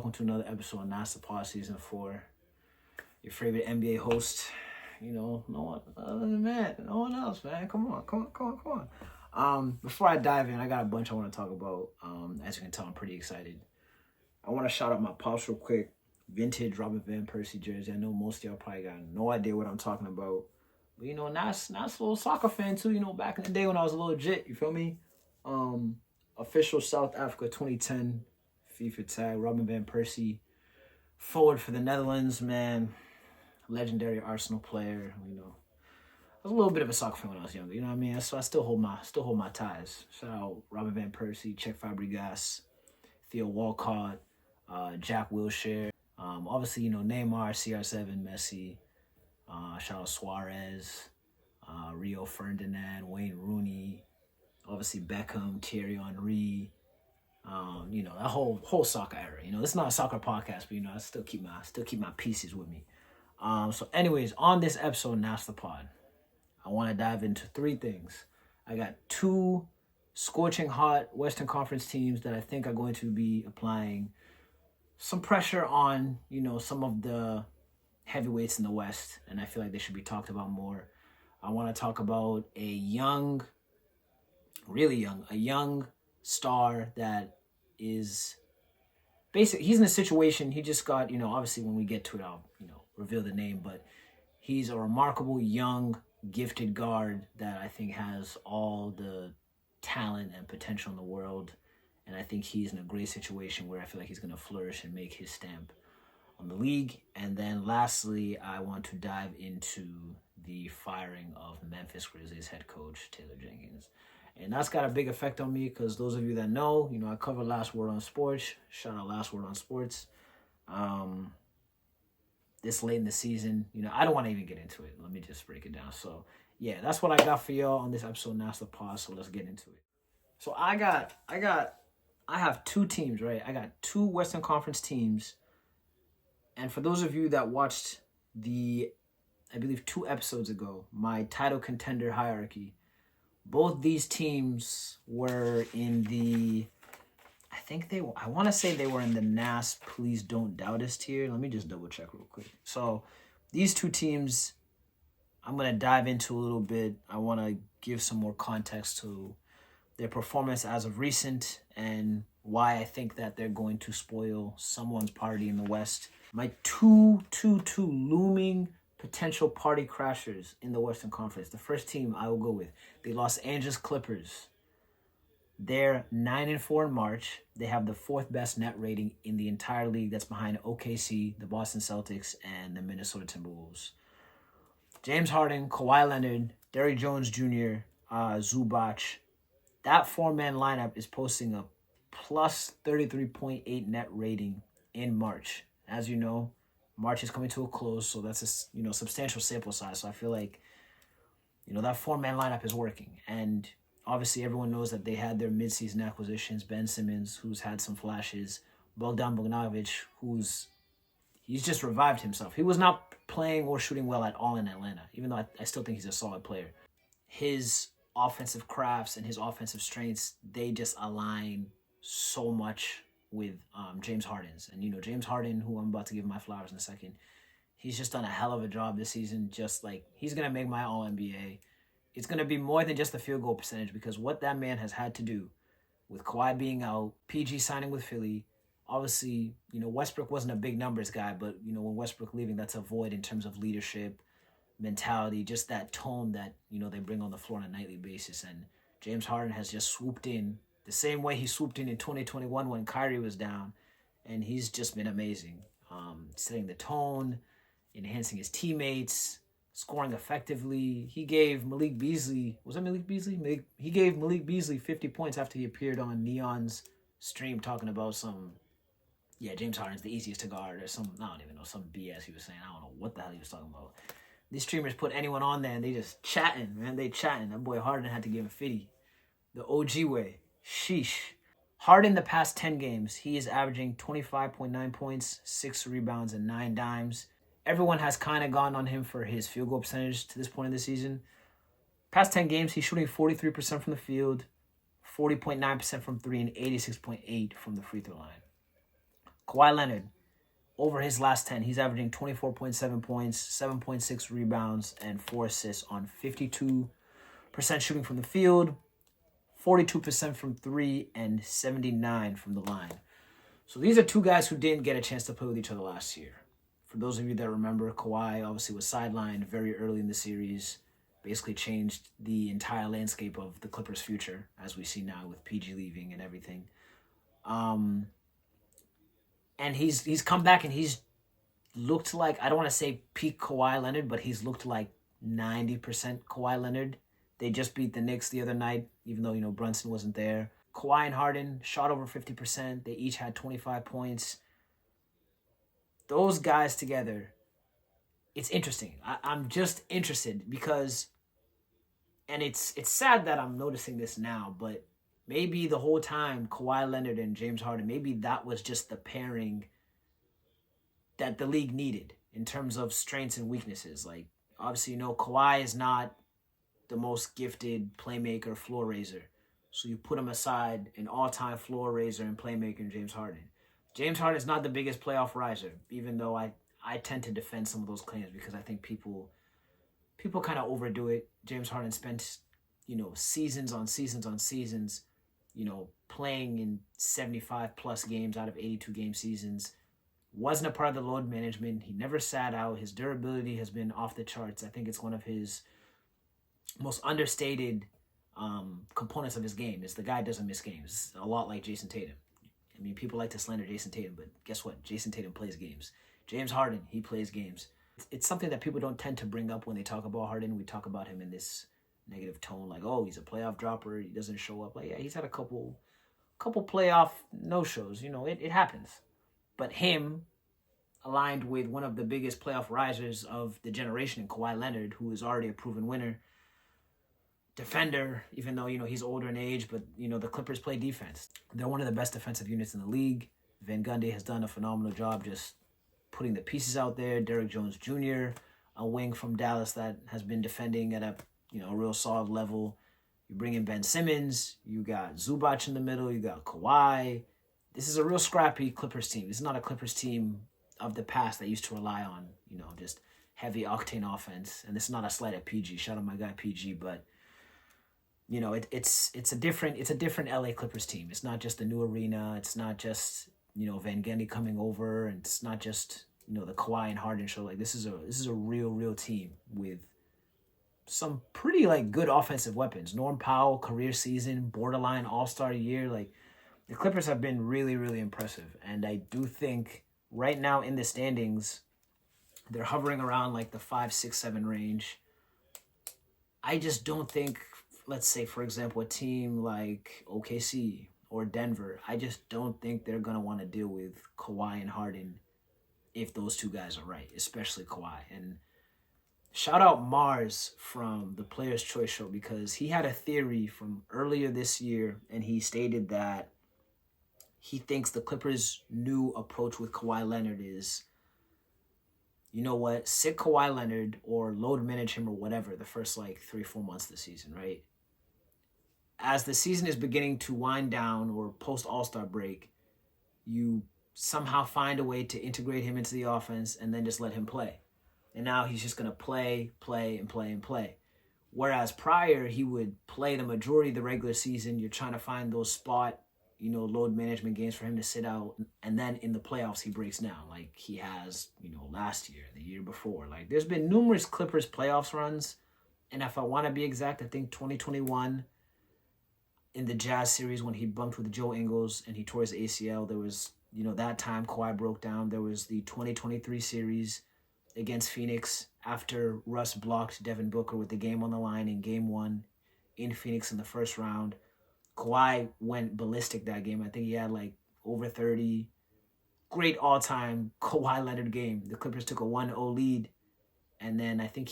Welcome to another episode of Nass, nassthepod Season 4. Your favorite NBA host. You know, no one other than that. No one else, man. Come on. Before I dive in, I got a bunch I want to talk about. As you can tell, I'm pretty excited. I want to shout out my pops real quick. Vintage Robin Van Persie jersey. I know most of y'all probably got no idea what I'm talking about. But, you know, Nass a little soccer fan, too. You know, back in the day when I was a little legit, you feel me? Official South Africa 2010 FIFA tag, Robin Van Persie, forward for the Netherlands, man. Legendary Arsenal player, you know. I was a little bit of a soccer fan when I was younger, you know what I mean? So I still hold my ties. Shout out Robin Van Persie, Czech Fabregas, Theo Walcott, Jack Wilshere. Obviously, you know, Neymar, CR7, Messi. Shout out Suarez, Rio Ferdinand, Wayne Rooney. Obviously Beckham, Thierry Henry. You know, that whole soccer era. You know, it's not a soccer podcast, but you know, I still keep my pieces with me. So anyways, on this episode, Nass the Pod, I want to dive into three things. I got two scorching hot Western Conference teams that I think are going to be applying some pressure on, you know, some of the heavyweights in the West, and I feel like they should be talked about more. I want to talk about a young star that is basically, he's in a situation, he just got, you know, obviously when we get to it, I'll, you know, reveal the name, but he's a remarkable, young, gifted guard that I think has all the talent and potential in the world, and I think he's in a great situation where I feel like he's going to flourish and make his stamp on the league. And then lastly, I want to dive into the firing of Memphis Grizzlies head coach Taylor Jenkins. And that's got a big effect on me because those of you that know, you know, I cover Last Word on Sports. Shout out Last Word on Sports. This late in the season, you know, I don't want to even get into it. Let me just break it down. So, yeah, that's what I got for y'all on this episode of Nass the Pod. So let's get into it. So I have two teams, right? I got two Western Conference teams. And for those of you that watched I believe 2 episodes ago, my title contender hierarchy, both these teams were in the, I want to say they were in the Nass Please Don't Doubt Us tier. Let me just double check real quick. So these two teams, I'm going to dive into a little bit. I want to give some more context to their performance as of recent and why I think that they're going to spoil someone's party in the West. My two looming potential party crashers in the Western Conference. The first team I will go with, the Los Angeles Clippers. They're 9-4 in March. They have the 4th best net rating in the entire league. That's behind OKC, the Boston Celtics, and the Minnesota Timberwolves. James Harden, Kawhi Leonard, Derrick Jones Jr., Zubac. That 4-man lineup is posting a plus 33.8 net rating in March. As you know, March is coming to a close, so that's a, you know, substantial sample size. So I feel like, you know, that 4-man lineup is working. And obviously everyone knows that they had their midseason acquisitions. Ben Simmons, who's had some flashes. Bogdan Bogdanovic, he's just revived himself. He was not playing or shooting well at all in Atlanta, even though I still think he's a solid player. His offensive crafts and his offensive strengths, they just align so much with James Harden's. And, you know, James Harden, who I'm about to give my flowers in a second, he's just done a hell of a job this season. Just like, he's going to make my All-NBA. It's going to be more than just the field goal percentage, because what that man has had to do with Kawhi being out, PG signing with Philly, obviously, you know, Westbrook wasn't a big numbers guy, but, you know, when Westbrook leaving, that's a void in terms of leadership, mentality, just that tone that, you know, they bring on the floor on a nightly basis. And James Harden has just swooped in the same way he swooped in 2021 when Kyrie was down, and he's just been amazing. Setting the tone, enhancing his teammates, scoring effectively. He gave Malik Beasley, he gave Malik Beasley 50 points after he appeared on Neon's stream talking about James Harden's the easiest to guard or some BS he was saying. I don't know what the hell he was talking about. These streamers put anyone on there and they just chatting, man. They chatting. That boy Harden had to give him 50. The OG way. Sheesh. Harden the past 10 games, he is averaging 25.9 points, 6 rebounds, and 9 dimes. Everyone has kind of gone on him for his field goal percentage to this point in the season. Past 10 games, he's shooting 43% from the field, 40.9% from 3, and 86.8% from the free throw line. Kawhi Leonard, over his last 10, he's averaging 24.7 points, 7.6 rebounds, and 4 assists on 52% shooting from the field, 42% from 3, and 79% from the line. So these are two guys who didn't get a chance to play with each other last year. For those of you that remember, Kawhi obviously was sidelined very early in the series, basically changed the entire landscape of the Clippers' future, as we see now with PG leaving and everything. And he's come back and he's looked like, I don't want to say peak Kawhi Leonard, but he's looked like 90% Kawhi Leonard. They just beat the Knicks the other night, even though, Brunson wasn't there. Kawhi and Harden shot over 50%. They each had 25 points. Those guys together, it's interesting. I'm just interested because, and it's sad that I'm noticing this now, but maybe the whole time Kawhi Leonard and James Harden, maybe that was just the pairing that the league needed in terms of strengths and weaknesses. Like, obviously, Kawhi is not the most gifted playmaker, floor raiser. So you put him aside, an all-time floor raiser and playmaker in James Harden. James Harden is not the biggest playoff riser, even though I tend to defend some of those claims because I think people kind of overdo it. James Harden spent, seasons on seasons on seasons, playing in 75-plus games out of 82-game seasons. Wasn't a part of the load management. He never sat out. His durability has been off the charts. I think it's one of his most understated components of his game is the guy doesn't miss games. A lot like Jason Tatum. I mean, people like to slander Jason Tatum, but guess what? Jason Tatum plays games. James Harden, he plays games. It's something that people don't tend to bring up when they talk about Harden. We talk about him in this negative tone, like, oh, he's a playoff dropper. He doesn't show up. Like, yeah, he's had a couple playoff no-shows. It happens. But him, aligned with one of the biggest playoff risers of the generation, Kawhi Leonard, who is already a proven winner, defender, even though, he's older in age, but, the Clippers play defense. They're one of the best defensive units in the league. Van Gundy has done a phenomenal job just putting the pieces out there. Derrick Jones Jr., a wing from Dallas that has been defending at a real solid level. You bring in Ben Simmons. You got Zubac in the middle. You got Kawhi. This is a real scrappy Clippers team. This is not a Clippers team of the past that used to rely on, just heavy octane offense. And this is not a slight at PG. Shout out my guy PG, but it's a different LA Clippers team. It's not just a new arena. It's not just Van Gundy coming over, and it's not just the Kawhi and Harden show. Like, this is a real team with some pretty good offensive weapons. Norm Powell, career season, borderline All-Star year. Like, the Clippers have been really impressive, and I do think right now in the standings they're hovering around the 5, 6, 7 range. I just don't think, let's say, for example, a team like OKC or Denver, I just don't think they're going to want to deal with Kawhi and Harden if those two guys are right, especially Kawhi. And shout out Mars from the Players' Choice Show, because he had a theory from earlier this year, and he stated that he thinks the Clippers' new approach with Kawhi Leonard is, sit Kawhi Leonard or load manage him or whatever the first 3-4 months of the season, right? As the season is beginning to wind down or post All-Star break, you somehow find a way to integrate him into the offense and then just let him play. And now he's just going to play. Whereas prior, he would play the majority of the regular season. You're trying to find those spot, load management games for him to sit out. And then in the playoffs, he breaks down like he has, last year, the year before. There's been numerous Clippers playoffs runs. And if I want to be exact, I think 2021 in the Jazz series when he bumped with Joe Ingles and he tore his ACL, there was, that time Kawhi broke down. There was the 2023 series against Phoenix after Russ blocked Devin Booker with the game on the line in Game 1 in Phoenix in the first round. Kawhi went ballistic that game. I think he had over 30. Great all-time Kawhi Leonard game. The Clippers took a 1-0 lead, and then I think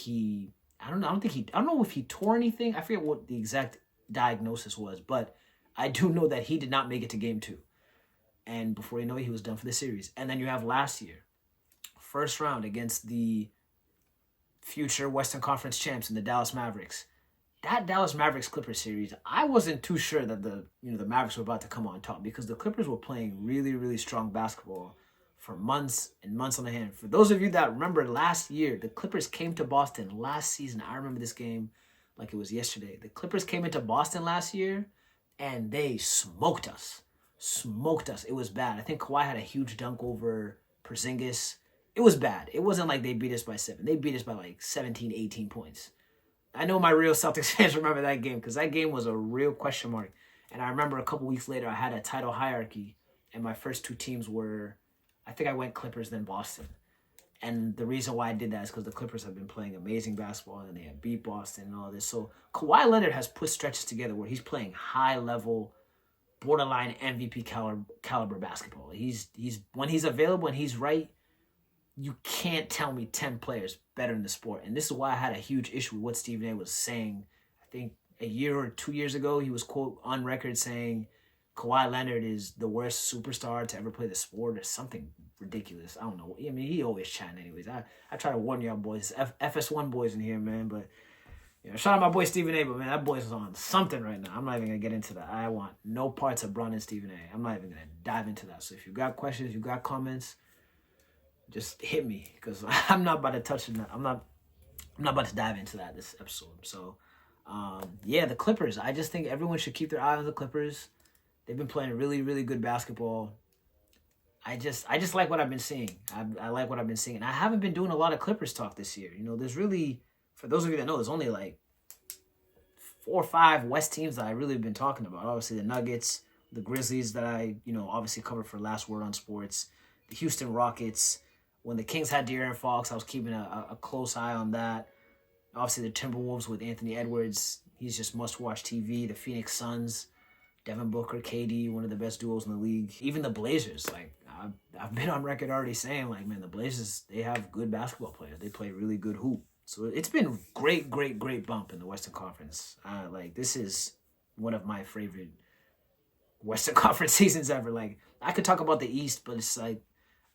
I don't know if he tore anything. I forget what the exact diagnosis was, but I do know that he did not make it to Game 2. And before you know it, he was done for the series. And then you have last year, first round against the future Western Conference champs in the Dallas Mavericks. That Dallas Mavericks Clippers series, I wasn't too sure that the Mavericks were about to come on top, because the Clippers were playing really strong basketball for months and months on the hand. For those of you that remember last year, the Clippers came to Boston last season. I remember this game like it was yesterday. The Clippers came into Boston last year, and they smoked us. Smoked us. It was bad. I think Kawhi had a huge dunk over Porzingis. It was bad. It wasn't like they beat us by 7. They beat us by like 17, 18 points. I know my real Celtics fans remember that game because that game was a real question mark. And I remember a couple weeks later, I had a title hierarchy, and my first 2 teams were, I think I went Clippers, then Boston. And the reason why I did that is because the Clippers have been playing amazing basketball, and they have beat Boston and all this. So Kawhi Leonard has put stretches together where he's playing high-level, borderline MVP caliber basketball. He's when he's available and he's right, you can't tell me 10 players better in the sport. And this is why I had a huge issue with what Stephen A. was saying. I think a year or 2 years ago, he was, quote, on record saying Kawhi Leonard is the worst superstar to ever play the sport or something ridiculous. I don't know. I mean, he always chatting anyways. I try to warn y'all boys, FS1 boys in here, man. But, you know, shout out my boy Stephen A. But, man, that boy's on something right now. I'm not even going to get into that. I want no parts of Bron and Stephen A. I'm not even going to dive into that. So if you got questions, you got comments, just hit me because I'm not about to touch it. I'm not about to dive into that this episode. So, yeah, the Clippers. I just think everyone should keep their eye on the Clippers. They've been playing really, really good basketball. I just like what I've been seeing. I like what I've been seeing. And I haven't been doing a lot of Clippers talk this year. You know, there's really, for those of you that know, there's only like 4 or 5 West teams that I really have been talking about. Obviously, the Nuggets, the Grizzlies that I, you know, obviously covered for Last Word on Sports, the Houston Rockets. When the Kings had De'Aaron Fox, I was keeping a close eye on that. Obviously, the Timberwolves with Anthony Edwards. He's just must-watch TV. The Phoenix Suns, Devin Booker, KD, one of the best duos in the league. Even the Blazers, like, I've been on record already saying, like, man, the Blazers, they have good basketball players. They play really good hoop. So it's been great bump in the Western Conference. Like, this is one of my favorite Western Conference seasons ever. Like, I could talk about the East, but it's like,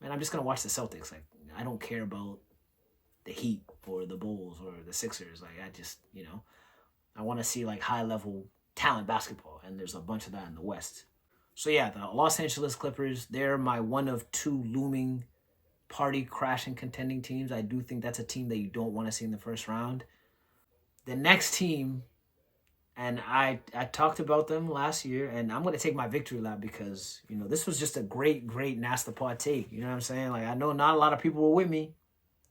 man, I'm just going to watch the Celtics. Like, I don't care about the Heat or the Bulls or the Sixers. Like, I just, you know, I want to see, like, high-level talent basketball, and there's a bunch of that in the West. So, yeah, the Los Angeles Clippers, they're my one of 2 looming party-crashing contending teams. I do think that's a team that you don't want to see in the first round. The next team, and I talked about them last year, and I'm going to take my victory lap because, you know, this was just a great Nass the Pod take. You know what I'm saying? Like, I know not a lot of people were with me.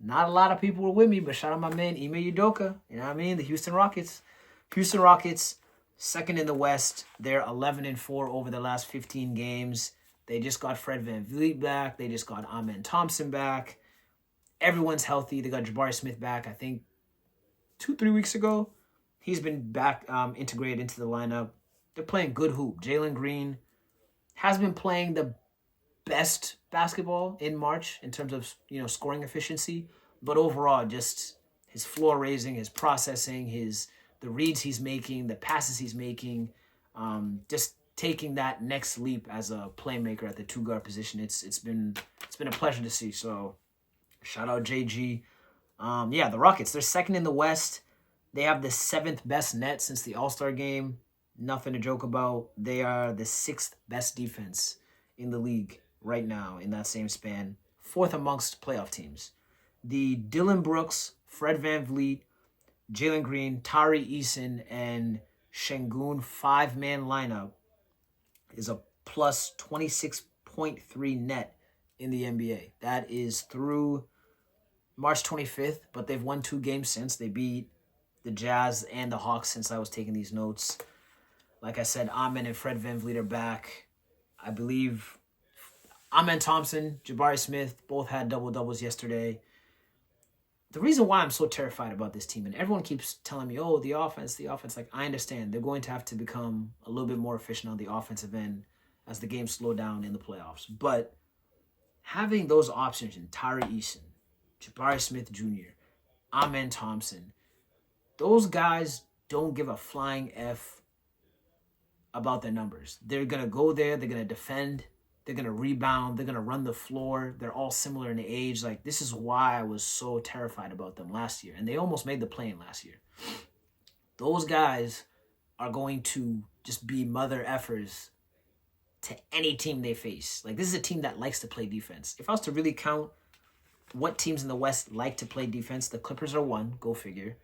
Not a lot of people were with me, but shout out my man, Ime Udoka. You know what I mean? The Houston Rockets. Houston Rockets, second in the West. They're 11-4 over the last 15 games. They just got Fred VanVleet back. They just got Amen Thompson back. Everyone's healthy. They got Jabari Smith back, I think, 2-3 weeks ago. He's been back integrated into the lineup. They're playing good hoop. Jalen Green has been playing the best basketball in March in terms of, you know, scoring efficiency. But overall, just his floor raising, his processing, the reads he's making, the passes he's making, just taking that next leap as a playmaker at the 2-guard position. It's been a pleasure to see. So shout out JG. Yeah, the Rockets, they're second in the West. They have the 7th best net since the All-Star game. Nothing to joke about. They are the 6th best defense in the league right now in that same span. 4th amongst playoff teams. The Dylan Brooks, Fred VanVleet, Jalen Green, Tari Eason, and Şengün 5-man lineup is a plus 26.3 net in the NBA. That is through March 25th, but they've won 2 games since. They beat the Jazz and the Hawks since I was taking these notes. Like I said, Amen and Fred VanVleet are back. I believe Amen Thompson, Jabari Smith, both had double-doubles yesterday. The reason why I'm so terrified about this team, and everyone keeps telling me, oh, the offense, like, I understand. They're going to have to become a little bit more efficient on the offensive end as the game slow down in the playoffs. But having those options in Tari Eason, Jabari Smith Jr., Amen Thompson, those guys don't give a flying F about their numbers. They're going to go there. They're going to defend. They're going to rebound. They're going to run the floor. They're all similar in age. Like, this is why I was so terrified about them last year. And they almost made the play-in last year. Those guys are going to just be mother effers to any team they face. Like, this is a team that likes to play defense. If I was to really count what teams in the West like to play defense, the Clippers are one, go figure.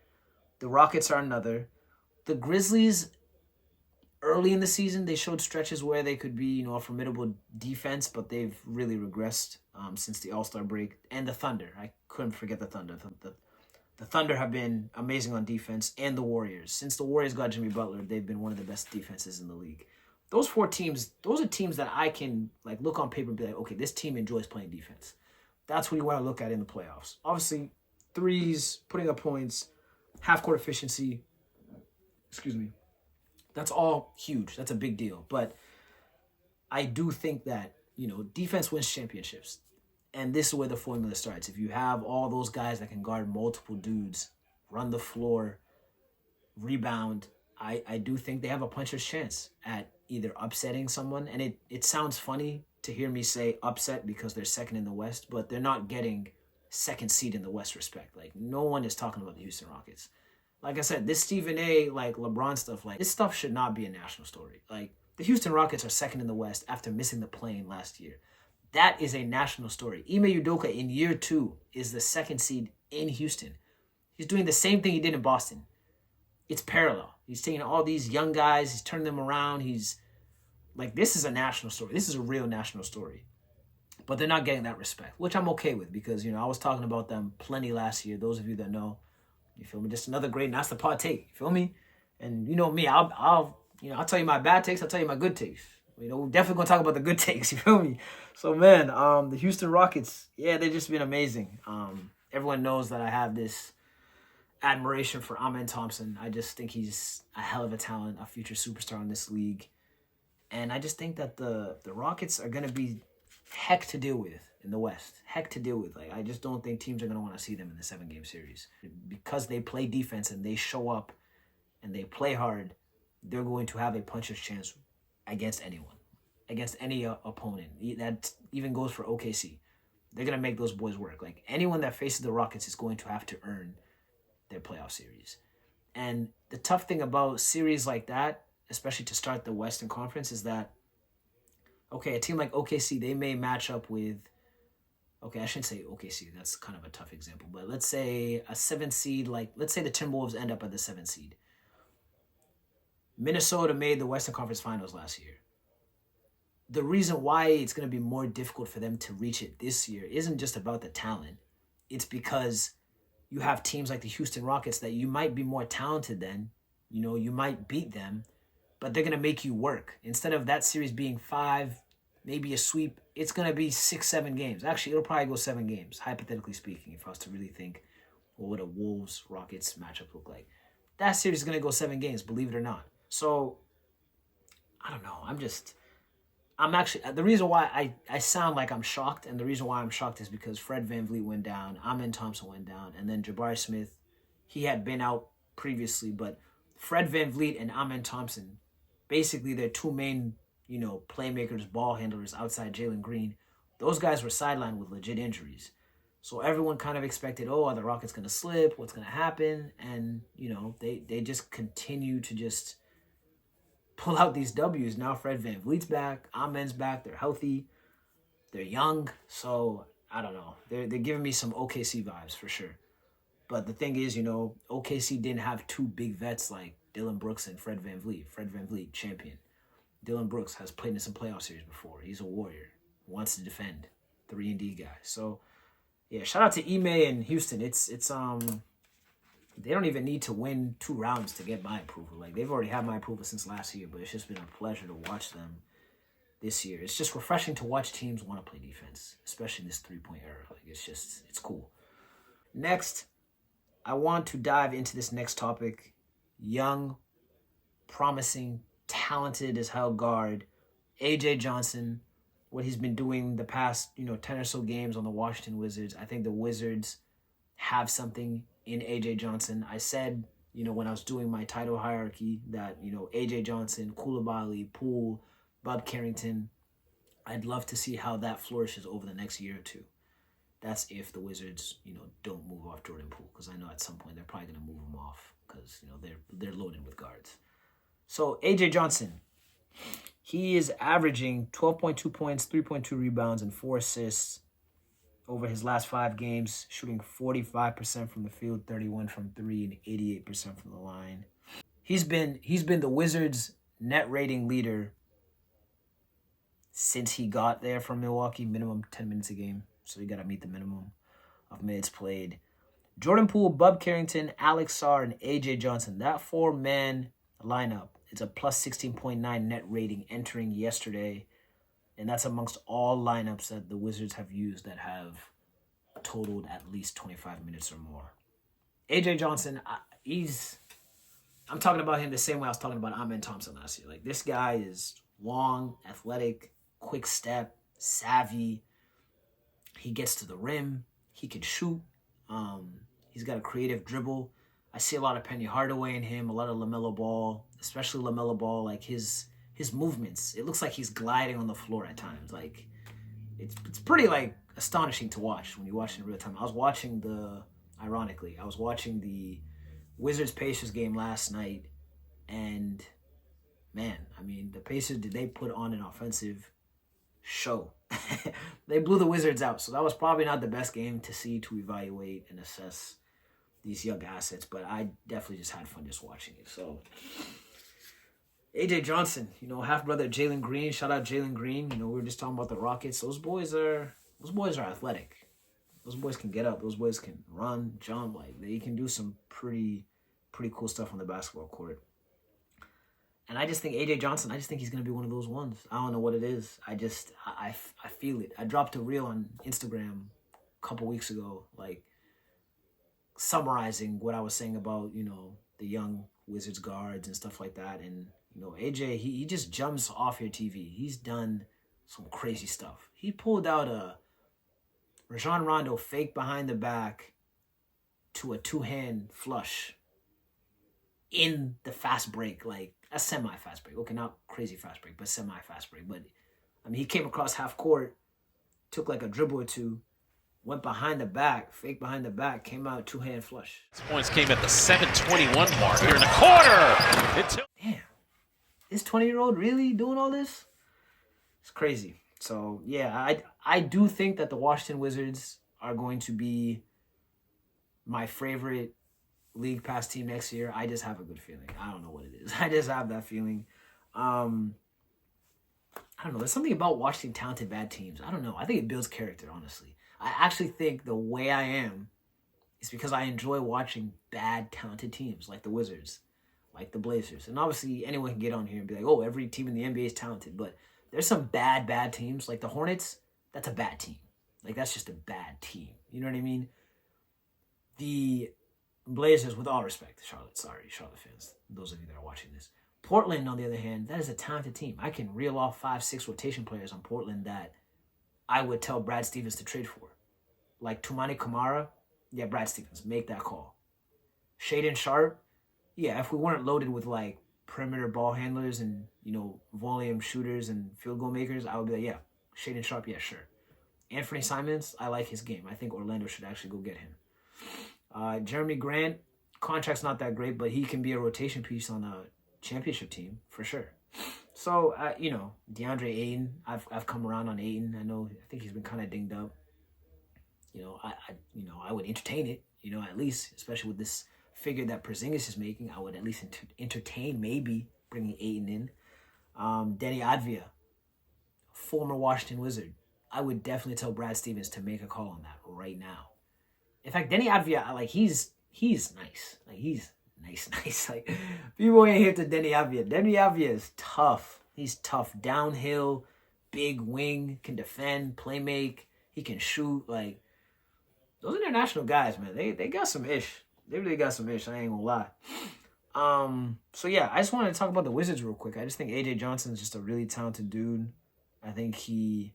The Rockets are another. The Grizzlies, early in the season, they showed stretches where they could be, a formidable defense, but they've really regressed since the All-Star break. And the Thunder. I couldn't forget the Thunder. The Thunder have been amazing on defense, and the Warriors. Since the Warriors got Jimmy Butler, they've been one of the best defenses in the league. Those 4 teams, those are teams that I can look on paper and be like, okay, this team enjoys playing defense. That's what you want to look at in the playoffs. Obviously, threes, putting up points, half-court efficiency, that's all huge. That's a big deal. But I do think that, defense wins championships. And this is where the formula starts. If you have all those guys that can guard multiple dudes, run the floor, rebound, I do think they have a puncher's chance at either upsetting someone. And it sounds funny to hear me say upset because they're second in the West, but they're not getting second seed in the West respect. Like, no one is talking about the Houston Rockets. Like I said, this Stephen A, LeBron stuff, this stuff should not be a national story. Like, the Houston Rockets are second in the West after missing the play-in last year. That is a national story. Ime Udoka in year 2 is the second seed in Houston. He's doing the same thing he did in Boston. It's parallel. He's taking all these young guys, he's turning them around. He's this is a national story. This is a real national story. But they're not getting that respect, which I'm okay with because, I was talking about them plenty last year. Those of you that know, you feel me? Just another great Nass the Pod take. You feel me? And you know me, I'll tell you my bad takes. I'll tell you my good takes. We're definitely gonna talk about the good takes. You feel me? So man, the Houston Rockets, they've just been amazing. Everyone knows that I have this admiration for Amen Thompson. I just think he's a hell of a talent, a future superstar in this league, and I just think that the Rockets are gonna be heck to deal with in the West. Heck to deal with. I just don't think teams are going to want to see them in the 7-game series. Because they play defense and they show up and they play hard, they're going to have a puncher's chance against anyone, against any opponent. That even goes for OKC. They're going to make those boys work. Anyone that faces the Rockets is going to have to earn their playoff series. And the tough thing about series like that, especially to start the Western Conference, is that a team like OKC, they may match up with, I shouldn't say OKC, that's kind of a tough example, but let's say a 7 seed, let's say the Timberwolves end up at the 7 seed. Minnesota made the Western Conference Finals last year. The reason why it's going to be more difficult for them to reach it this year isn't just about the talent. It's because you have teams like the Houston Rockets that you might be more talented than, you might beat them, but they're going to make you work. Instead of that series being 5, maybe a sweep, it's going to be 6, 7 games. Actually, it'll probably go 7 games, hypothetically speaking, if I was to really think, what would a Wolves-Rockets matchup look like? That series is going to go 7 games, believe it or not. So, I don't know. I'm actually, the reason why I sound like I'm shocked, and the reason why I'm shocked is because Fred VanVleet went down, Amen Thompson went down, and then Jabari Smith, he had been out previously, but Fred VanVleet and Amen Thompson, basically their 2 main, playmakers, ball handlers outside Jalen Green, those guys were sidelined with legit injuries. So everyone kind of expected, are the Rockets going to slip? What's going to happen? And, they just continue to just pull out these W's. Now Fred VanVleet's back, Amen's back, they're healthy, they're young. So, I don't know. They're giving me some OKC vibes for sure. But the thing is, OKC didn't have 2 big vets like Dillon Brooks and Fred VanVleet. Fred VanVleet, champion. Dillon Brooks has played in some playoff series before. He's a warrior. Wants to defend. 3-and-D guy. So, shout out to Ime and Houston. It's they don't even need to win 2 rounds to get my approval. They've already had my approval since last year, but it's just been a pleasure to watch them this year. It's just refreshing to watch teams want to play defense, especially in this 3-point era. It's cool. Next, I want to dive into this next topic. Young, promising, talented as hell guard, AJ Johnson, what he's been doing the past, 10 or so games on the Washington Wizards. I think the Wizards have something in AJ Johnson. I said, when I was doing my title hierarchy that, AJ Johnson, Coulibaly, Poole, Bob Carrington, I'd love to see how that flourishes over the next year or 2. That's if the Wizards, don't move off Jordan Poole, because I know at some point they're probably going to move him off because, they're loaded with guards. So AJ Johnson, He is averaging 12.2 points, 3.2 rebounds, and 4 assists over his last 5 games, shooting 45% from the field, 31 from 3, and 88% from the line. He's been the Wizards' net rating leader since he got there from Milwaukee, minimum 10 minutes a game. So you got to meet the minimum of minutes played. Jordan Poole, Bub Carrington, Alex Sarr, and A.J. Johnson. That 4-man lineup, it's a plus 16.9 net rating entering yesterday. And that's amongst all lineups that the Wizards have used that have totaled at least 25 minutes or more. A.J. Johnson, I'm talking about him the same way I was talking about Amen Thompson last year. Like, this guy is long, athletic, quick step, savvy. He gets to the rim. He can shoot. He's got a creative dribble. I see a lot of Penny Hardaway in him, a lot of LaMelo Ball, especially LaMelo Ball. Like, his movements, it looks like he's gliding on the floor at times. Like, it's pretty, like, astonishing to watch when you watch it in real time. I was watching the Wizards-Pacers game last night, and, man, I mean, the Pacers, did they put on an offensive show? They blew the Wizards out, so that was probably not the best game to see, to evaluate and assess these young assets, but I definitely just had fun just watching it. So, A.J. Johnson, half-brother Jalen Green, shout out Jalen Green. We were just talking about the Rockets. Those boys are athletic. Those boys can get up. Those boys can run, jump. Like, they can do some pretty cool stuff on the basketball court. And I just think A.J. Johnson, he's going to be one of those ones. I don't know what it is. I feel it. I dropped a reel on Instagram a couple weeks ago, like, summarizing what I was saying about, the young Wizards guards and stuff like that. And, AJ, he just jumps off your TV. He's done some crazy stuff. He pulled out a Rajon Rondo fake behind the back to a 2-hand flush in the fast break, like a semi-fast break. Okay, not crazy fast break, but semi-fast break. But, I mean, he came across half court, took like a dribble or two, went behind the back, fake behind the back, came out 2-hand flush. These points came at the 7:21 mark here in the quarter. Damn. This 20-year-old really doing all this? It's crazy. So, yeah, I do think that the Washington Wizards are going to be my favorite league pass team next year. I just have a good feeling. I don't know what it is. I just have that feeling. I don't know. There's something about watching talented bad teams. I don't know. I think it builds character, honestly. I actually think the way I am is because I enjoy watching bad, talented teams like the Wizards, like the Blazers. And obviously, anyone can get on here and be like, oh, every team in the NBA is talented. But there's some bad teams. Like the Hornets, that's a bad team. Like, that's just a bad team. You know what I mean? The Blazers, with all respect to Charlotte fans, those of you that are watching this. Portland, on the other hand, that is a talented team. I can reel off 5-6 rotation players on Portland that I would tell Brad Stevens to trade for. Like Toumani Camara, yeah, Brad Stevens, make that call. Shaedon Sharpe, yeah, if we weren't loaded with like perimeter ball handlers and, volume shooters and field goal makers, I would be like, yeah, Shaedon Sharpe, yeah, sure. Anthony Simons, I like his game. I think Orlando should actually go get him. Jeremy Grant, contract's not that great, but he can be a rotation piece on a championship team for sure. So, DeAndre Ayton, I've come around on Ayton. I think he's been kind of dinged up. I would entertain it, at least, especially with this figure that Porzingis is making. I would at least entertain maybe bringing Ayton in. Denny Advia, former Washington Wizard. I would definitely tell Brad Stevens to make a call on that right now. In fact, Denny Advia, like, he's nice. Like, he's nice. Like, people ain't hip to Denny Advia. Denny Advia is tough. He's tough. Downhill, big wing, can defend, play make. He can shoot. Like, those international guys, man, they got some ish. They really got some ish. I ain't gonna lie. So yeah, I just wanted to talk about the Wizards real quick. I just think A.J. Johnson is just a really talented dude. I think he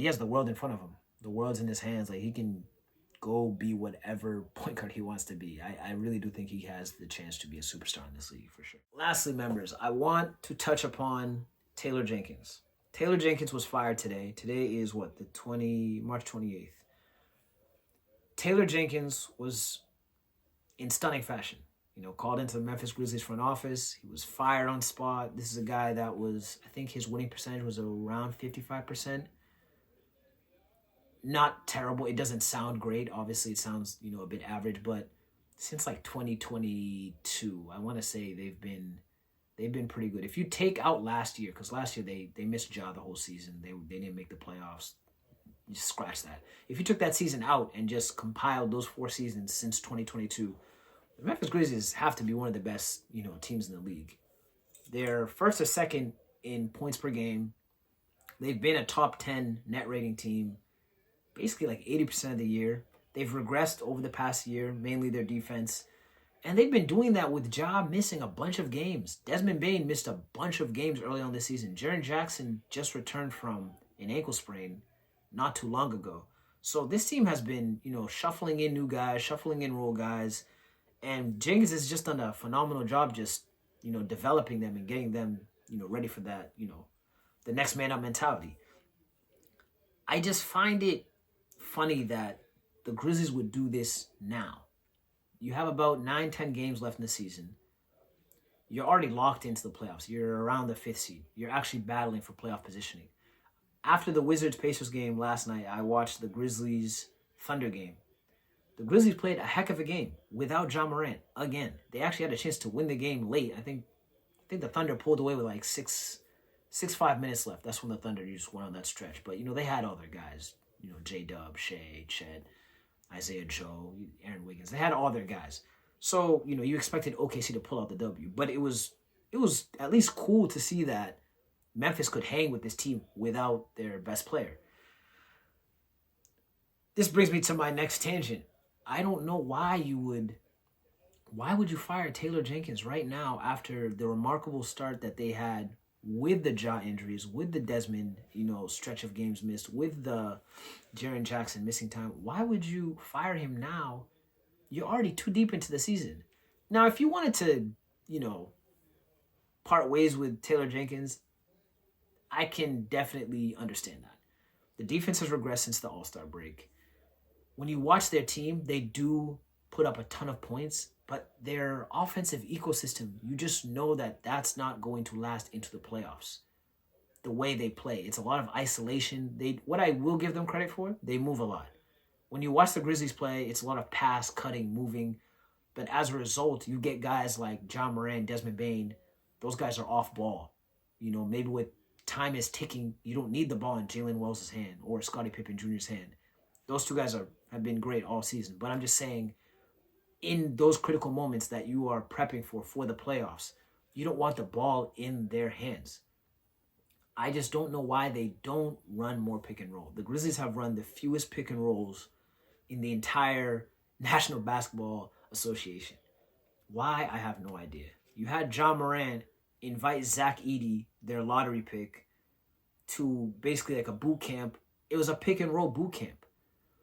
has the world in front of him. The world's in his hands. Like, he can go be whatever point guard he wants to be. I really do think he has the chance to be a superstar in this league for sure. Lastly, members, I want to touch upon Taylor Jenkins. Taylor Jenkins was fired today. Today is March 28th. Taylor Jenkins was in stunning fashion. called into the Memphis Grizzlies front office. He was fired on spot. This is a guy that was, I think his winning percentage was around 55%. Not terrible. It doesn't sound great. Obviously, it sounds, a bit average, but since like 2022, I want to say they've been pretty good. If you take out last year, because last year they missed Ja the whole season. They didn't make the playoffs. You just scratch that. If you took that season out and just compiled those 4 seasons since 2022, the Memphis Grizzlies have to be one of the best, teams in the league. They're first or second in points per game. They've been a top 10 net rating team basically like 80% of the year. They've regressed over the past year, mainly their defense. And they've been doing that with Ja missing a bunch of games. Desmond Bane missed a bunch of games early on this season. Jaren Jackson just returned from an ankle sprain not too long ago. So this team has been, shuffling in new guys, shuffling in role guys. And Jenkins has just done a phenomenal job just, developing them and getting them, ready for that, the next man up mentality. I just find it funny that the Grizzlies would do this now. You have about 9-10 games left in the season. You're already locked into the playoffs. You're around the 5th seed. You're actually battling for playoff positioning. After the Wizards-Pacers game last night, I watched the Grizzlies-Thunder game. The Grizzlies played a heck of a game without Ja Morant again. They actually had a chance to win the game late. I think the Thunder pulled away with like 5 minutes left. That's when the Thunder just went on that stretch. But, they had all their guys. J-Dub, Shea, Chet, Isaiah Joe, Aaron Wiggins. They had all their guys. So, you expected OKC to pull out the W. But it was at least cool to see that Memphis could hang with this team without their best player. This brings me to my next tangent. I don't know why would you fire Taylor Jenkins right now after the remarkable start that they had with the Ja injuries, with the Desmond, stretch of games missed, with the Jaren Jackson missing time. Why would you fire him now? You're already too deep into the season. Now, if you wanted to, part ways with Taylor Jenkins, I can definitely understand that. The defense has regressed since the All-Star break. When you watch their team, they do put up a ton of points, but their offensive ecosystem, you just know that that's not going to last into the playoffs. The way they play, it's a lot of isolation. What I will give them credit for, they move a lot. When you watch the Grizzlies play, it's a lot of pass, cutting, moving. But as a result, you get guys like Ja Morant, Desmond Bane. Those guys are off ball. Maybe with time is ticking, you don't need the ball in Jalen Wells' hand or Scottie Pippen Jr.'s hand. Those two guys have been great all season. But I'm just saying, in those critical moments that you are prepping for the playoffs, you don't want the ball in their hands. I just don't know why they don't run more pick and roll. The Grizzlies have run the fewest pick and rolls in the entire National Basketball Association. Why? I have no idea. You had Ja Morant invite Zach Edey, their lottery pick, to basically like a boot camp. It was a pick and roll boot camp.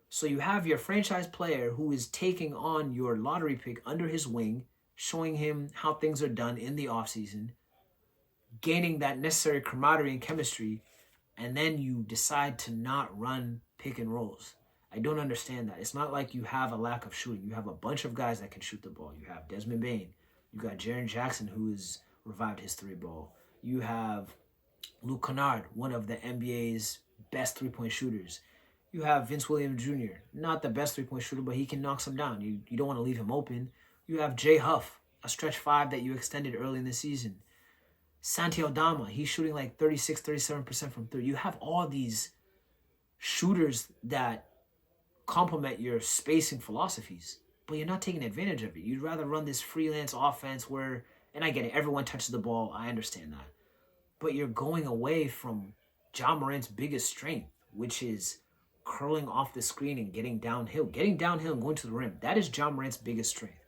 So you have your franchise player who is taking on your lottery pick under his wing, showing him how things are done in the offseason, gaining that necessary camaraderie and chemistry, and then you decide to not run pick and rolls. I don't understand that. It's not like you have a lack of shooting. You have a bunch of guys that can shoot the ball. You have Desmond Bane. You got Jaren Jackson, who has revived his 3-ball. You have Luke Kennard, one of the NBA's best 3-point shooters. You have Vince Williams Jr., not the best 3-point shooter, but he can knock some down. You don't want to leave him open. You have Jay Huff, a stretch 5 that you extended early in the season. Santi Aldama, he's shooting like 36, 37% from 3. You have all these shooters that complement your spacing philosophies, but you're not taking advantage of it. You'd rather run this freelance offense where, and I get it, everyone touches the ball. I understand that. But you're going away from Ja Morant's biggest strength, which is curling off the screen and getting downhill. Getting downhill and going to the rim. That is Ja Morant's biggest strength.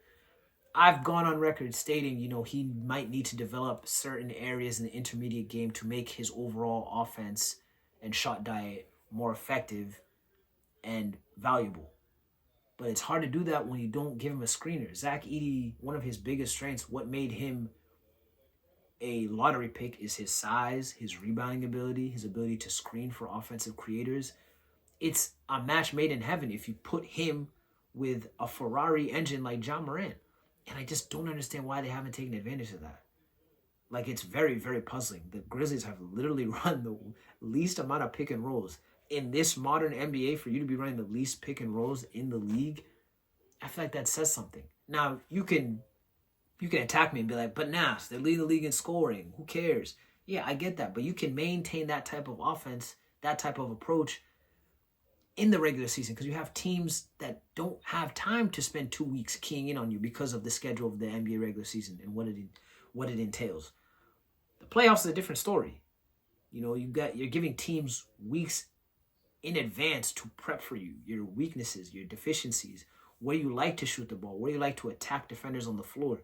I've gone on record stating, he might need to develop certain areas in the intermediate game to make his overall offense and shot diet more effective and valuable. But it's hard to do that when you don't give him a screener. Zach Edey, one of his biggest strengths, what made him a lottery pick is his size, his rebounding ability, his ability to screen for offensive creators. It's a match made in heaven if you put him with a Ferrari engine like Ja Morant. And I just don't understand why they haven't taken advantage of that. Like, it's very, very puzzling. The Grizzlies have literally run the least amount of pick and rolls. In this modern NBA, for you to be running the least pick and rolls in the league, I feel like that says something. Now, you can attack me and be like, but Nass, they're leading the league in scoring. Who cares? Yeah, I get that. But you can maintain that type of offense, that type of approach in the regular season because you have teams that don't have time to spend 2 weeks keying in on you because of the schedule of the NBA regular season and what it entails. The playoffs is a different story. You know, you're giving teams weeks in advance to prep for you, your weaknesses, your deficiencies, where you like to shoot the ball, where you like to attack defenders on the floor.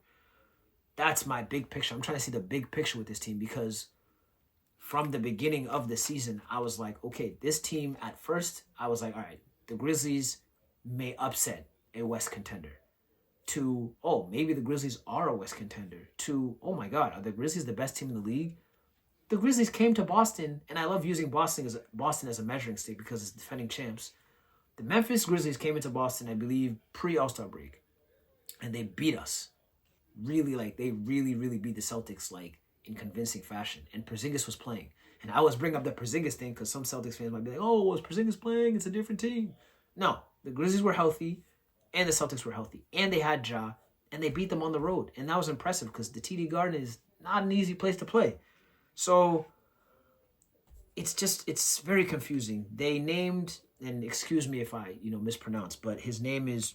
That's my big picture. I'm trying to see the big picture with this team because from the beginning of the season, I was like, okay, this team at first, I was like, all right, the Grizzlies may upset a West contender. To, oh, maybe the Grizzlies are a West contender. To, oh my God, are the Grizzlies the best team in the league? The Grizzlies came to Boston, and I love using Boston as a measuring stick because it's defending champs. The Memphis Grizzlies came into Boston, I believe, pre-All-Star break, and they beat us. They really beat the Celtics, in convincing fashion. And Porzingis was playing. And I always bring up the Porzingis thing because some Celtics fans might be like, oh, was Porzingis playing? It's a different team. No, the Grizzlies were healthy, and the Celtics were healthy. And they had Ja, and they beat them on the road. And that was impressive because the TD Garden is not an easy place to play. So it's very confusing. They named, and excuse me if I, mispronounce, but his name is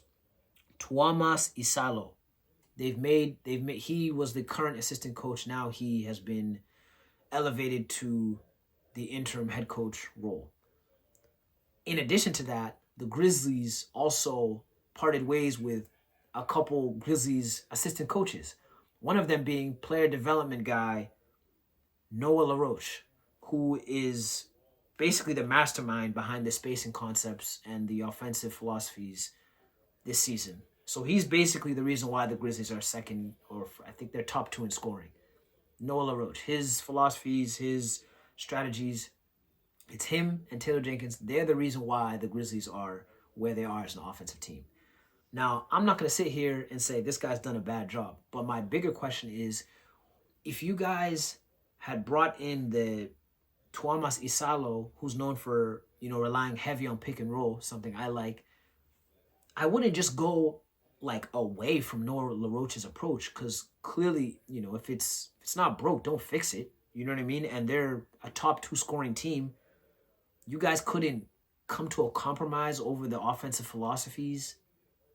Tuomas Isalo. He was the current assistant coach. Now he has been elevated to the interim head coach role. In addition to that, the Grizzlies also parted ways with a couple Grizzlies assistant coaches. One of them being player development guy Noah LaRoche, who is basically the mastermind behind the spacing concepts and the offensive philosophies this season. So he's basically the reason why the Grizzlies are second, or I think they're top 2 in scoring. Noah LaRoche, his philosophies, his strategies, it's him and Taylor Jenkins. They're the reason why the Grizzlies are where they are as an offensive team. Now, I'm not going to sit here and say this guy's done a bad job, but my bigger question is, if you guys had brought in the Tuomas Isalo, who's known for, relying heavy on pick and roll, something I like, I wouldn't just go away from Noah LaRoche's approach because clearly, if it's not broke, don't fix it. You know what I mean? And they're a top 2 scoring team. You guys couldn't come to a compromise over the offensive philosophies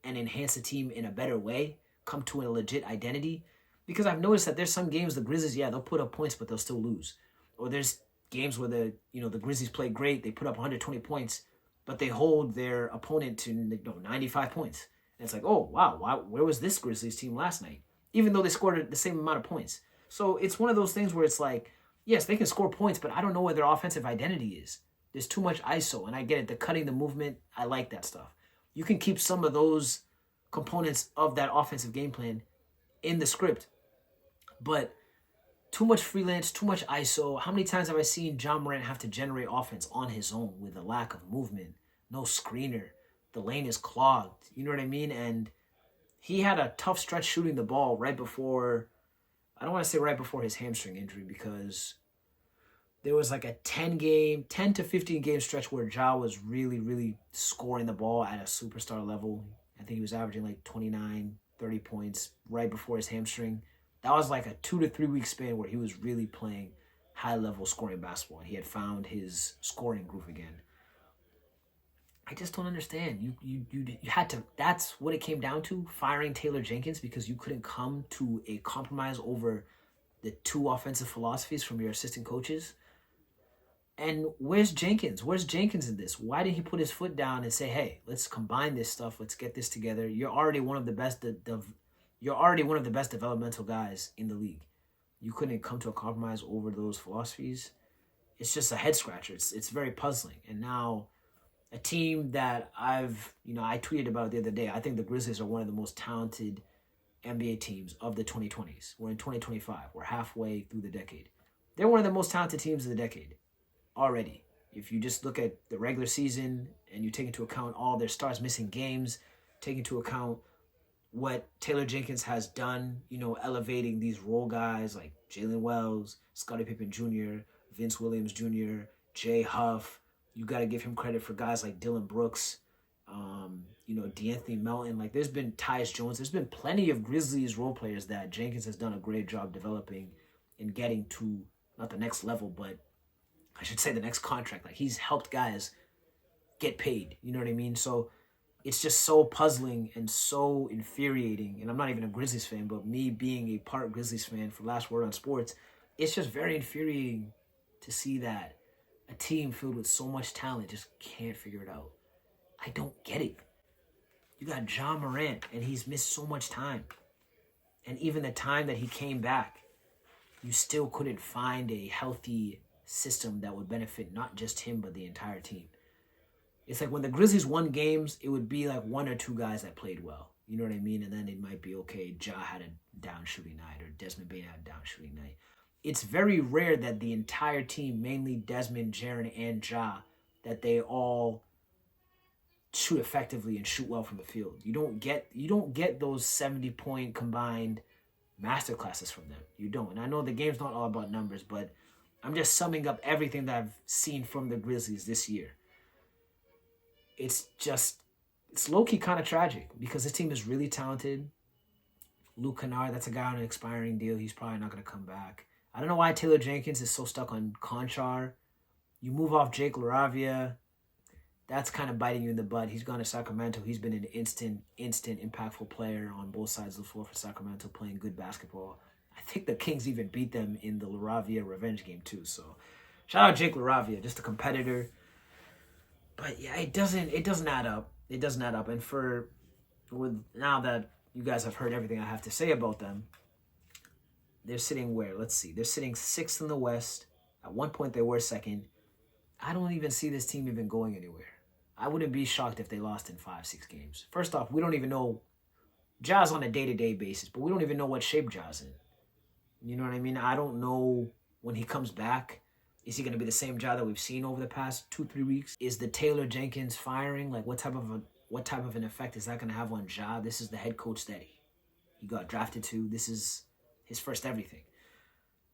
and enhance the team in a better way, come to a legit identity. Because I've noticed that there's some games the Grizzlies, they'll put up points, but they'll still lose. Or there's games where the Grizzlies play great, they put up 120 points, but they hold their opponent to 95 points. And it's like, oh, wow, where was this Grizzlies team last night? Even though they scored the same amount of points. So it's one of those things where it's like, yes, they can score points, but I don't know where their offensive identity is. There's too much ISO, and I get it. The cutting, the movement, I like that stuff. You can keep some of those components of that offensive game plan in the script, but too much freelance, too much ISO. How many times have I seen John Morant have to generate offense on his own with a lack of movement, no screener? The lane is clogged. You know what I mean? And he had a tough stretch shooting the ball right before, I don't want to say right before his hamstring injury, because there was like a 10 to 15 game stretch where Ja was really scoring the ball at a superstar level. I think he was averaging 29, 30 points right before his hamstring. That was like a 2 to 3 week span where he was really playing high level scoring basketball. He had found his scoring groove again. I just don't understand. You had to, that's what it came down to, firing Taylor Jenkins because you couldn't come to a compromise over the 2 offensive philosophies from your assistant coaches. And where's Jenkins? Where's Jenkins in this? Why didn't he put his foot down and say, hey, let's combine this stuff. Let's get this together. You're already one of the best developmental guys in the league. You couldn't come to a compromise over those philosophies. It's just a head scratcher. It's very puzzling. And now a team that I tweeted about the other day, I think the Grizzlies are one of the most talented NBA teams of the 2020s. We're in 2025. We're halfway through the decade. They're one of the most talented teams of the decade already. If you just look at the regular season and you take into account all their stars missing games, take into account what Taylor Jenkins has done, elevating these role guys like Jalen Wells, Scottie Pippen Jr., Vince Williams Jr., Jay Huff. You got to give him credit for guys like Dylan Brooks, D'Anthony Melton. Like, there's been Tyus Jones. There's been plenty of Grizzlies role players that Jenkins has done a great job developing and getting to, not the next level, but I should say the next contract. Like, he's helped guys get paid. You know what I mean? So it's just so puzzling and so infuriating. And I'm not even a Grizzlies fan, but me being a part Grizzlies fan for Last Word on Sports, it's just very infuriating to see that a team filled with so much talent just can't figure it out. I don't get it. You got John Morant, and he's missed so much time. And even the time that he came back, you still couldn't find a healthy system that would benefit not just him, but the entire team. It's like when the Grizzlies won games, it would be like one or two guys that played well. You know what I mean? And then it might be, okay, Ja had a down shooting night or Desmond Bane had a down shooting night. It's very rare that the entire team, mainly Desmond, Jaren, and Ja, that they all shoot effectively and shoot well from the field. You don't get those 70-point combined masterclasses from them. You don't. And I know the game's not all about numbers, but I'm just summing up everything that I've seen from the Grizzlies this year. It's low-key kind of tragic because this team is really talented. Luke Kennard, that's a guy on an expiring deal. He's probably not going to come back. I don't know why Taylor Jenkins is so stuck on Conchar. You move off Jake LaRavia, that's kind of biting you in the butt. He's gone to Sacramento. He's been an instant impactful player on both sides of the floor for Sacramento, playing good basketball. I think the Kings even beat them in the LaRavia revenge game too. So shout out Jake LaRavia, just a competitor. But yeah, it doesn't add up. It doesn't add up. And now that you guys have heard everything I have to say about them, they're sitting where? Let's see. They're sitting 6th in the West. At one point, they were 2nd. I don't even see this team even going anywhere. I wouldn't be shocked if they lost in 5-6 games. First off, we don't even know. Ja's on a day-to-day basis, but we don't even know what shape Ja's in. You know what I mean? I don't know when he comes back. Is he going to be the same Ja that we've seen over the past 2-3 weeks? Is the Taylor Jenkins firing, like, what type of an effect is that going to have on Ja? This is the head coach that he got drafted to. This is his first everything.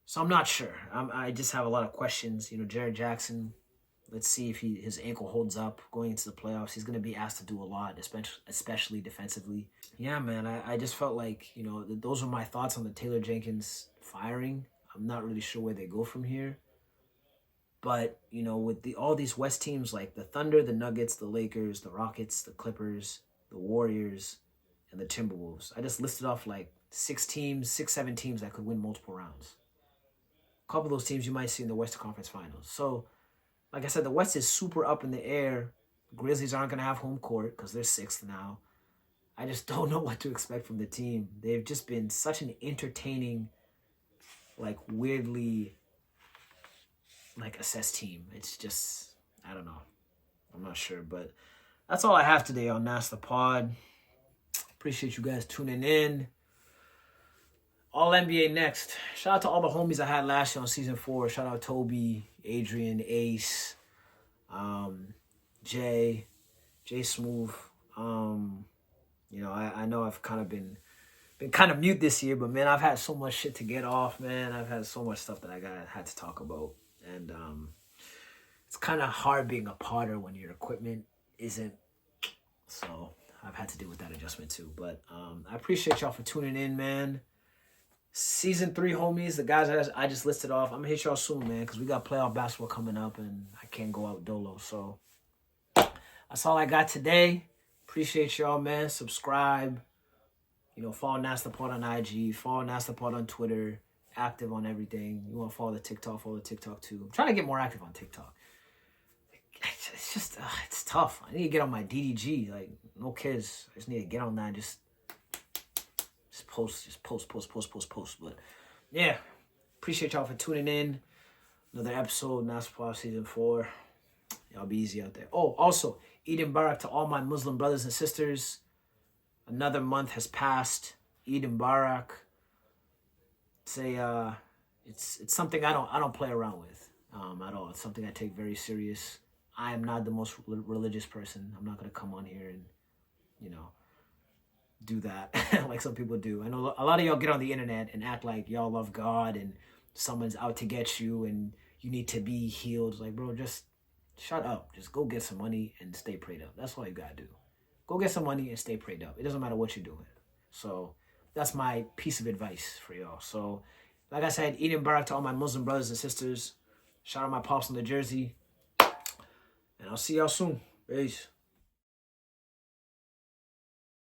So I'm not sure. I just have a lot of questions. Jared Jackson, let's see if his ankle holds up going into the playoffs. He's going to be asked to do a lot, especially defensively. Yeah, man, I just felt like, those are my thoughts on the Taylor Jenkins firing. I'm not really sure where they go from here. But, with all these West teams like the Thunder, the Nuggets, the Lakers, the Rockets, the Clippers, the Warriors, and the Timberwolves, I just listed off like 6, 7 teams that could win multiple rounds. A couple of those teams you might see in the Western Conference Finals. So, like I said, the West is super up in the air. Grizzlies aren't going to have home court because they're 6th now. I just don't know what to expect from the team. They've just been such an entertaining, weirdly, assessed team. It's just, I don't know. I'm not sure, but that's all I have today on Nass the Pod. Appreciate you guys tuning in. All NBA next. Shout out to all the homies I had last year on season 4. Shout out Toby, Adrian, Ace, Jay Smooth. I know I've kind of been kind of mute this year, but man, I've had so much shit to get off, man. I've had so much stuff that I had to talk about. And it's kind of hard being a podder when your equipment isn't. So I've had to deal with that adjustment too. But I appreciate y'all for tuning in, man. Season 3 homies, the guys I just listed off, I'm going to hit y'all soon, man, because we got playoff basketball coming up and I can't go out dolo. So that's all I got today. Appreciate y'all, man. Subscribe. Follow Nass the Pod on IG. Follow Nass the Pod on Twitter. Active on everything. You want to follow the TikTok too. I'm trying to get more active on TikTok. It's just, it's tough. I need to get on my DDG. No kids. I just need to get on that and just post. But yeah, appreciate y'all for tuning in. Another episode, Nass Pod Season 4. Y'all be easy out there. Oh, also, Eid Mubarak to all my Muslim brothers and sisters. Another month has passed. Eid Mubarak. It's something I don't play around with at all. It's something I take very serious. I am not the most religious person. I'm not gonna come on here and do that like some people do. I know a lot of y'all get on the internet and act like y'all love God and someone's out to get you and you need to be healed. Like, bro, just shut up. Just go get some money and stay prayed up. That's all you gotta do. Go get some money and stay prayed up. It doesn't matter what you're doing. So that's my piece of advice for y'all. So like I said, Eid Mubarak to all my Muslim brothers and sisters. Shout out my pops in the Jersey. And I'll see y'all soon. Peace.